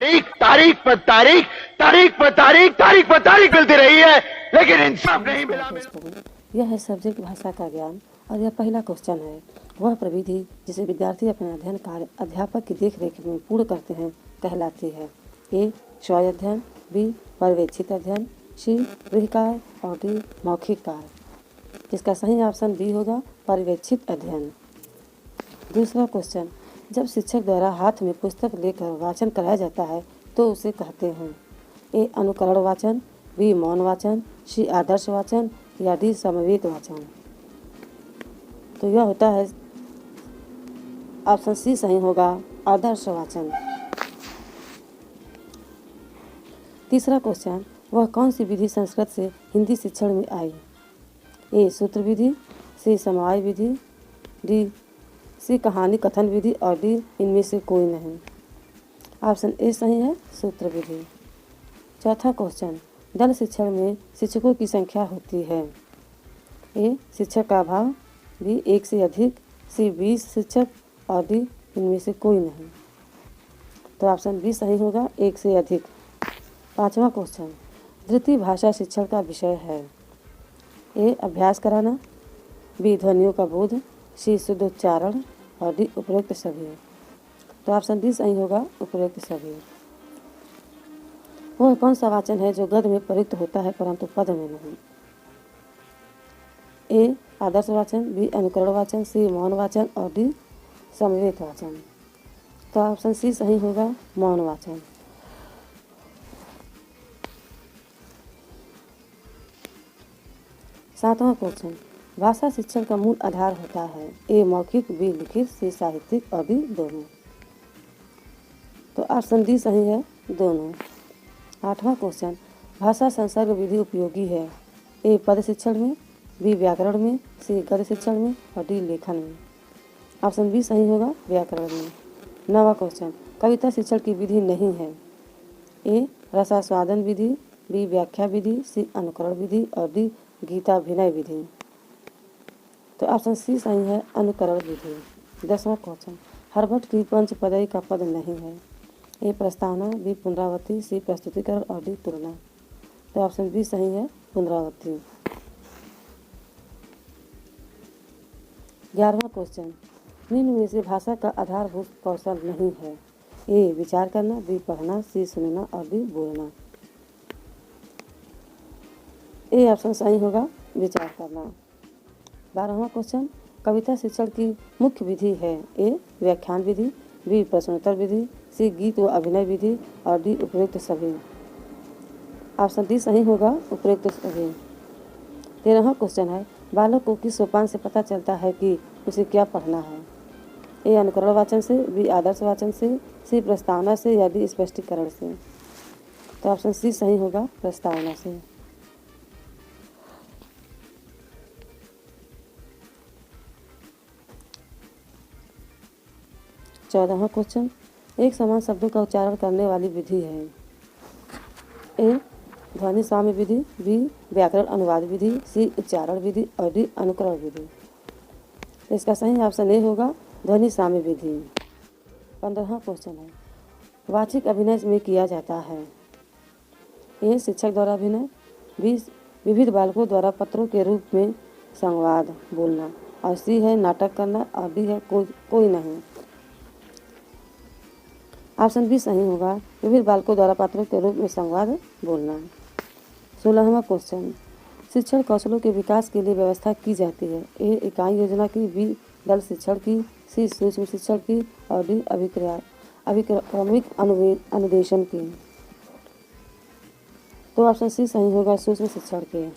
तारीख पर तारीख, तारीख पर तारीख, तारीख पर तारीख मिलती रही है, लेकिन इंसाफ नहीं मिला। यह है सब्जेक्ट भाषा का ज्ञान और यह पहला क्वेश्चन है। वह प्रविधि जिसे विद्यार्थी अपना अध्ययन कार्य अध्यापक की देखरेख में पूर्ण करते हैं कहलाती है। ए स्वयं अध्ययन, बी पर्यवेक्षित अध्ययन, सी गृह कार्य और डी मौखिक कार्य। जिसका सही ऑप्शन बी होगा पर्यवेक्षित अध्ययन। दूसरा क्वेश्चन, जब शिक्षक द्वारा हाथ में पुस्तक लेकर वाचन कराया जाता है तो उसे कहते हैं ए अनुकरण वाचन, बी मौन वाचन, सी आदर्श वाचन या डी समवेत वाचन। तो यह होता है ऑप्शन सी सही होगा आदर्श वाचन। तीसरा क्वेश्चन, वह कौन सी विधि संस्कृत से हिंदी शिक्षण में आई? ए सूत्र विधि, सी समवाय विधि, डी सी कहानी कथन विधि और डी इनमें से कोई नहीं। ऑप्शन ए सही है सूत्र विधि। चौथा क्वेश्चन, दल शिक्षण में शिक्षकों की संख्या होती है। ए शिक्षक का अभाव, बी एक से अधिक, सी 20 शिक्षक और डी इनमें से कोई नहीं। तो ऑप्शन बी सही होगा एक से अधिक। पांचवा क्वेश्चन, द्वितीय भाषा शिक्षण का विषय है। ए अभ्यास कराना, बी ध्वनियों का बोध, सी शुद्ध उच्चारण और डी उपरोक्त सभी। तो ऑप्शन डी सही होगा उपरोक्त सभी। वह कौन सा वाचन है जो गद्य में प्रयुक्त होता है परंतु पद में नहीं? ए आदर्श वाचन, बी अनुकरण वाचन, सी मौन वाचन और डी समवेत वाचन। तो ऑप्शन सी सही होगा मौन वाचन। सातवां क्वेश्चन, भाषा शिक्षण का मूल आधार होता है। ए मौखिक, बी लिखित, सी साहित्यिक और डी दोनों। तो ऑप्शन डी सही है दोनों। आठवां क्वेश्चन, भाषा संसर्ग विधि उपयोगी है। ए पद शिक्षण में, बी व्याकरण में, सी गद्य शिक्षण में और डी लेखन में। ऑप्शन बी सही होगा व्याकरण में। नौवां क्वेश्चन, कविता शिक्षण की विधि नहीं है। ए रसास्वादन विधि, बी व्याख्या विधि, सी अनुकरण विधि और डी गीताभिनय विधि। तो ऑप्शन सी सही है अनुकरण विधि। 10वां क्वेश्चन, हर्बट की पंचपदयी का पद नहीं है। ए प्रस्तावना, बी पुनरावृत्ति, सी प्रस्तुतिकरण और डी तुलना। तो ऑप्शन बी सही है पुनरावृत्ति। 11वां क्वेश्चन, निम्न में से भाषा का आधारभूत कौशल नहीं है। ए विचार करना, बी पढ़ना, सी सुनना और डी बोलना। ए ऑप्शन सही होगा विचार करना। 12वां क्वेश्चन, कविता शिक्षण की मुख्य विधि है। ए व्याख्यान विधि, बी प्रश्नोत्तर विधि, सी गीत व अभिनय विधि और डी उपयुक्त सभी। ऑप्शन डी सही होगा उपयुक्त सभी। 13वां क्वेश्चन है, बालक को किस सोपान से पता चलता है कि उसे क्या पढ़ना है? ए अनुकरण वाचन से, बी आदर्श वाचन से, सी प्रस्तावना से या डी स्पष्टीकरण से। तो ऑप्शन सी सही होगा प्रस्तावना से। 14वां क्वेश्चन, एक समान शब्दों का उच्चारण करने वाली विधि है। ए ध्वनि साम्य विधि, बी व्याकरण अनुवाद विधि, सी उच्चारण विधि और डी अनुकरण विधि। तो इसका सही ऑप्शन ए होगा ध्वनि साम्य विधि। 15वां क्वेश्चन है, वाचिक अभिनय में किया जाता है। ए शिक्षक द्वारा अभिनय, बी विविध बालकों द्वारा पत्रों के रूप में संवाद बोलना और सी है नाटक करना और डी है कोई नहीं। ऑप्शन बी सही होगा विविध बालकों द्वारा पात्रों के रूप में संवाद बोलना। 16वां क्वेश्चन, शिक्षण कौशलों के विकास के लिए व्यवस्था की जाती है। ए इकाई योजना की, बी दल शिक्षण की, सी सूक्ष्म शिक्षण की और डी अभिक्रमिक अनुदेशन की। तो ऑप्शन सी सही होगा सूक्ष्म शिक्षण के।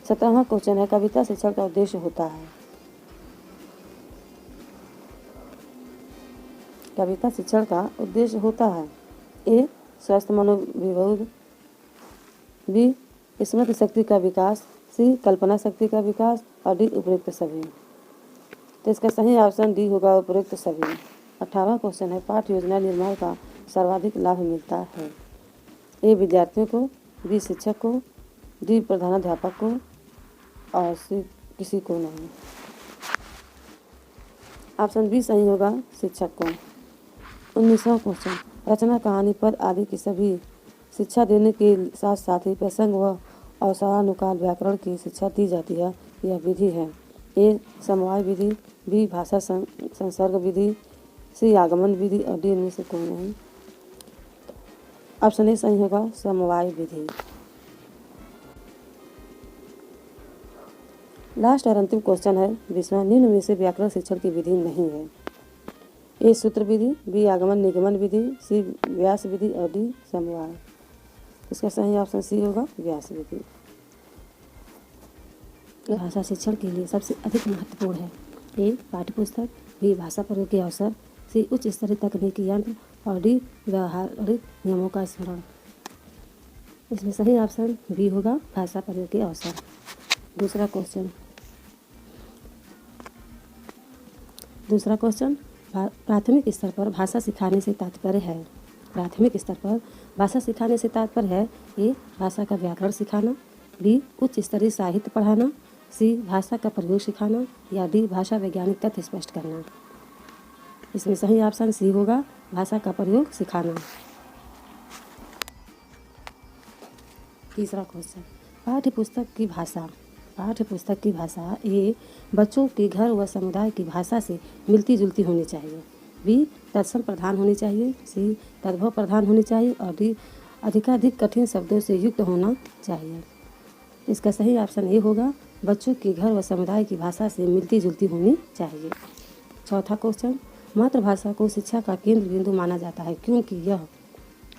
17वां क्वेश्चन है, कविता शिक्षण का उद्देश्य होता है। कविता शिक्षण का उद्देश्य होता है। ए स्वस्थ मनोविबोध, बी स्मृति शक्ति का विकास, सी कल्पना शक्ति का विकास और डी उपयुक्त सभी। तो इसका सही ऑप्शन डी होगा उपयुक्त सभी। 18वां क्वेश्चन है, पाठ्य योजना निर्माण का सर्वाधिक लाभ मिलता है। ए विद्यार्थियों को, बी शिक्षक को, डी प्रधानाध्यापक को और सी किसी को नहीं। ऑप्शन बी सही होगा शिक्षक को। 19वां क्वेश्चन, रचना, कहानी, पद आदि की सभी शिक्षा देने के साथ साथ ही प्रसंग व अवसरानुकाल व्याकरण की शिक्षा दी जाती है। यह विधि है ए समवाय विधि, बी भाषा संसर्ग विधि, सी आगमन विधि और डी इनमें से कोई नहीं। ऑप्शन ए सही होगा समवाय विधि। लास्ट और अंतिम क्वेश्चन है 20वां, निम्न में से व्याकरण शिक्षण की विधि नहीं है। ए सूत्र विधि, बी आगमन निगमन विधि, सी व्यास विधि और डी समवाय। इसका सही ऑप्शन सी होगा व्यास विधि। भाषा शिक्षण के लिए सबसे अधिक महत्वपूर्ण है ए पाठ्यपुस्तक, बी भाषा प्रयोग के अवसर, सी उच्च स्तरीय तकनीकी यंत्र और डी व्यावहारिक नियमों का स्मरण। इसमें सही ऑप्शन बी होगा भाषा प्रयोग के अवसर। दूसरा क्वेश्चन प्राथमिक स्तर पर भाषा सिखाने से तात्पर्य है। प्राथमिक स्तर पर भाषा सिखाने से तात्पर्य है ए भाषा का व्याकरण सिखाना, बी उच्च स्तरीय साहित्य पढ़ाना, सी भाषा का प्रयोग सिखाना या डी भाषा वैज्ञानिक तथ्य स्पष्ट करना। इसमें सही ऑप्शन सी होगा भाषा का प्रयोग सिखाना। तीसरा क्वेश्चन पाठ्यपुस्तक की भाषा ए बच्चों के घर व समुदाय की भाषा से मिलती जुलती होनी चाहिए, बी तत्सम प्रधान होनी चाहिए, सी तद्भव प्रधान होनी चाहिए और डी अधिकाधिक कठिन शब्दों से युक्त होना चाहिए। इसका सही ऑप्शन ए होगा बच्चों के घर व समुदाय की भाषा से मिलती जुलती होनी चाहिए। चौथा क्वेश्चन मातृभाषा को शिक्षा का केंद्र बिंदु माना जाता है क्योंकि यह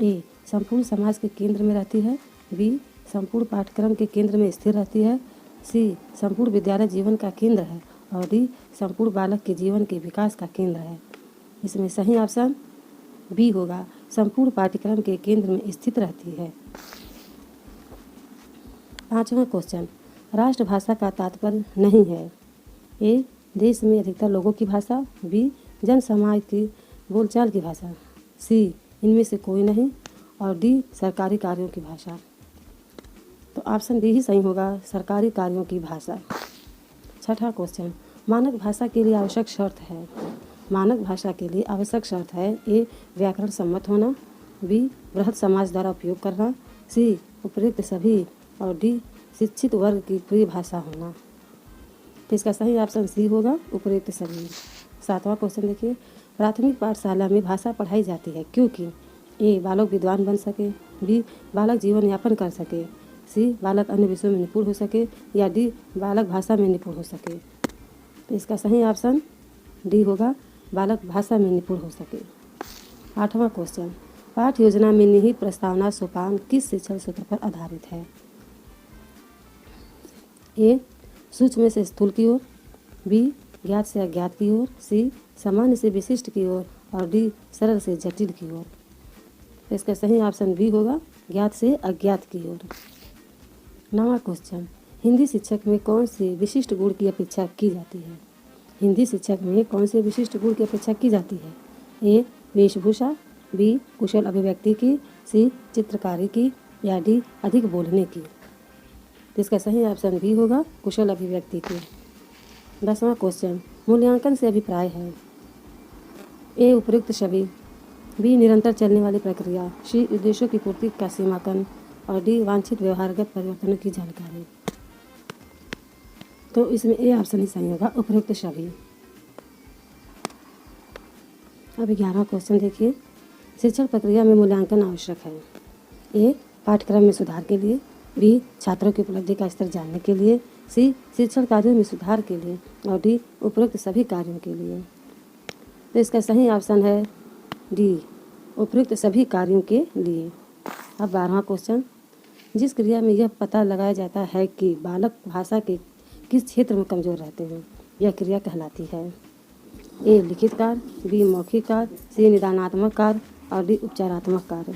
ए संपूर्ण समाज के केंद्र में रहती है, बी संपूर्ण पाठ्यक्रम के केंद्र में स्थिर रहती है, सी संपूर्ण विद्यालय जीवन का केंद्र है और डी संपूर्ण बालक के जीवन के विकास का केंद्र है। इसमें सही ऑप्शन बी होगा संपूर्ण पाठ्यक्रम के केंद्र में स्थित रहती है। पांचवा क्वेश्चन राष्ट्रभाषा का तात्पर्य नहीं है ए देश में अधिकतर लोगों की भाषा, बी जन समाज की बोलचाल की भाषा, सी इनमें से कोई नहीं और डी सरकारी कार्यों की भाषा। तो ऑप्शन बी ही सही होगा सरकारी कार्यों की भाषा। छठा क्वेश्चन मानक भाषा के लिए आवश्यक शर्त है। मानक भाषा के लिए आवश्यक शर्त है ए व्याकरण सम्मत होना, बी बृहत समाज द्वारा उपयोग करना, सी उपयुक्त सभी और डी शिक्षित वर्ग की प्रिय भाषा होना। तो इसका सही ऑप्शन सी होगा उपयुक्त सभी। सातवां क्वेश्चन देखिए प्राथमिक पाठशाला में भाषा पढ़ाई जाती है क्योंकि ए बालक विद्वान बन सके, बी बालक जीवन यापन कर सके, सी बालक अन्य विषयों में निपुण हो सके या डी बालक भाषा में निपुण हो सके। तो इसका सही ऑप्शन डी होगा बालक भाषा में निपुण हो सके। आठवां क्वेश्चन पाठ योजना में निहित प्रस्तावना सोपान किस शिक्षण सूत्र पर आधारित है। ए सूक्ष्म से स्थूल की ओर, बी ज्ञात से अज्ञात की ओर, सी सामान्य से विशिष्ट की ओर और डी सरल से जटिल की ओर। तो इसका सही ऑप्शन बी होगा ज्ञात से अज्ञात की ओर। नवा क्वेश्चन हिंदी शिक्षक में कौन से विशिष्ट गुण की अपेक्षा की जाती है। हिंदी शिक्षक में कौन से विशिष्ट गुण की अपेक्षा की जाती है। ए वेशभूषा, बी कुशल अभिव्यक्ति की, सी चित्रकारी की या डी अधिक बोलने की। तो इसका सही ऑप्शन बी होगा कुशल अभिव्यक्ति की। 10वां क्वेश्चन मूल्यांकन से अभिप्राय है। ए उपयुक्त छवि, बी निरंतर चलने वाली प्रक्रिया, सी उद्देश्यों की पूर्ति का सीमांकन और डी वांछित व्यवहारगत परिवर्तनों की जानकारी। तो इसमें ए ऑप्शन ही सही होगा उपयुक्त छवि। अब 11वां क्वेश्चन देखिए शिक्षण प्रक्रिया में मूल्यांकन आवश्यक है। ए पाठ्यक्रम में सुधार के लिए, बी छात्रों की उपलब्धि का स्तर जानने के लिए, सी शिक्षण कार्यों में सुधार के लिए और डी उपयुक्त सभी कार्यों के लिए। तो इसका सही ऑप्शन है डी उपयुक्त सभी कार्यों के लिए। अब 12वां क्वेश्चन जिस क्रिया में यह पता लगाया जाता है कि बालक भाषा के किस क्षेत्र में कमजोर रहते हैं यह क्रिया कहलाती है। ए लिखित कार्य, बी मौखिक कार्य, सी निदानात्मक कार्य और डी उपचारात्मक कार्य।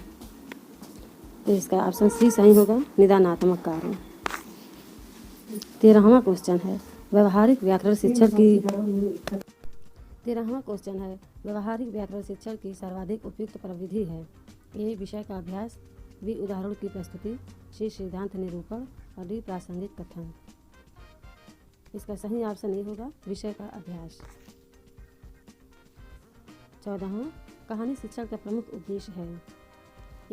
तो इसका ऑप्शन सी सही होगा निदानात्मक कार्य। 13वां क्वेश्चन है व्यवहारिक व्याकरण शिक्षण की 13वां क्वेश्चन है व्यवहारिक व्याकरण शिक्षण की सर्वाधिक उपयुक्त प्रविधि है। ए विषय का अभ्यास, बी उदाहरण की प्रस्तुति, सी सिद्धांत निरूपण और डी प्रासंगिक कथन। इसका सही ऑप्शन ए होगा विषय का अभ्यास। 14वां कहानी शिक्षण का प्रमुख उद्देश्य है।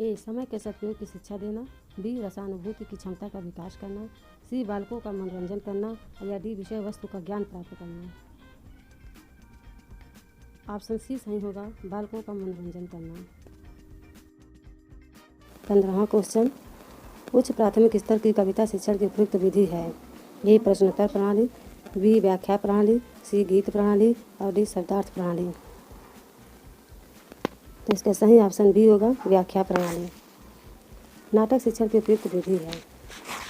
ए समय के सदुपयोग की शिक्षा देना, बी रसानुभूति की क्षमता का विकास करना, सी बालकों का मनोरंजन करना या डी विषय वस्तु का ज्ञान प्राप्त करना। ऑप्शन सी सही होगा, बालकों का मनोरंजन करना। 15वां क्वेश्चन, उच्च प्राथमिक स्तर की कविता शिक्षण की उपयुक्त विधि है। ए प्रश्नोत्तर प्रणाली, बी व्याख्या प्रणाली, सी गीत प्रणाली और डी शब्दार्थ प्रणाली। तो इसका सही ऑप्शन बी होगा, व्याख्या प्रणाली। नाटक शिक्षण की उपयुक्त विधि है।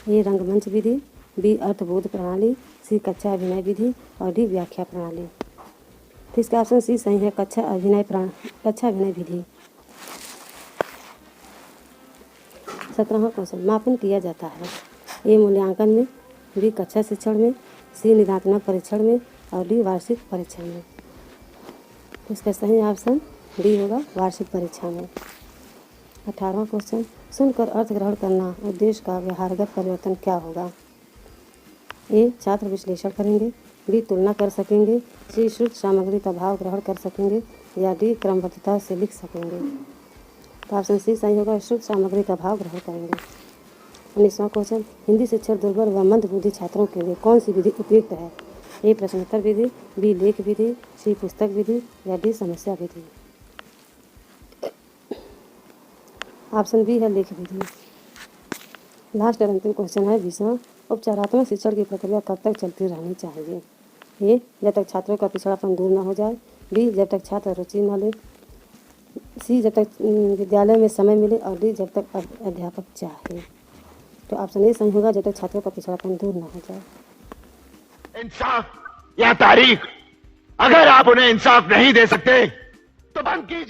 ए रंगमंच विधि, बी अर्थबोध प्रणाली, सी कक्षा अभिनय विधि और डी व्याख्या प्रणाली। तो इसका ऑप्शन सी सही है, कक्षा अभिनय विधि। 17वां क्वेश्चन, मापन किया जाता है। ए मूल्यांकन में, बी कक्षा शिक्षण में, सी निदात्मक परीक्षण में और डी वार्षिक परीक्षण में। तो इसका सही ऑप्शन डी होगा, वार्षिक परीक्षा में। 18वां क्वेश्चन, सुनकर अर्थ ग्रहण करना उद्देश्य का व्यवहारगत परिवर्तन क्या होगा। ए छात्र विश्लेषण करेंगे, बी तुलना कर सकेंगे, सी श्रुत सामग्री का भाव ग्रहण कर सकेंगे या डी क्रमबद्धता से लिख सकेंगे। तो ऑप्शन सी सही होगा, श्रुत सामग्री का भाव ग्रहण करेंगे। 19वां क्वेश्चन, हिंदी शिक्षण दुर्बल व मंदबुद्धि छात्रों के लिए कौन सी विधि उपयुक्त है। ए प्रश्नोत्तर विधि, बी लेख विधि, सी पुस्तक विधि या डी समस्या विधि। ऑप्शन बी है, लेख विधि। लास्ट और अंतिम क्वेश्चन है 20वां, उपचारात्मक शिक्षण की प्रक्रिया कब तक चलती रहनी चाहिए। ए जब तक छात्रों का पिछड़ापन दूर न हो जाए, बी जब तक छात्र रुचि न ले, सी जब तक विद्यालय में समय मिले और डी जब तक अध्यापक चाहे। तो ऑप्शन ए सही होगा, जब तक छात्रों का पिछड़ापन दूर न हो जाए। इंसाफ या तारीख, अगर आप उन्हें इंसाफ नहीं दे सकते तो बंद कीजिए।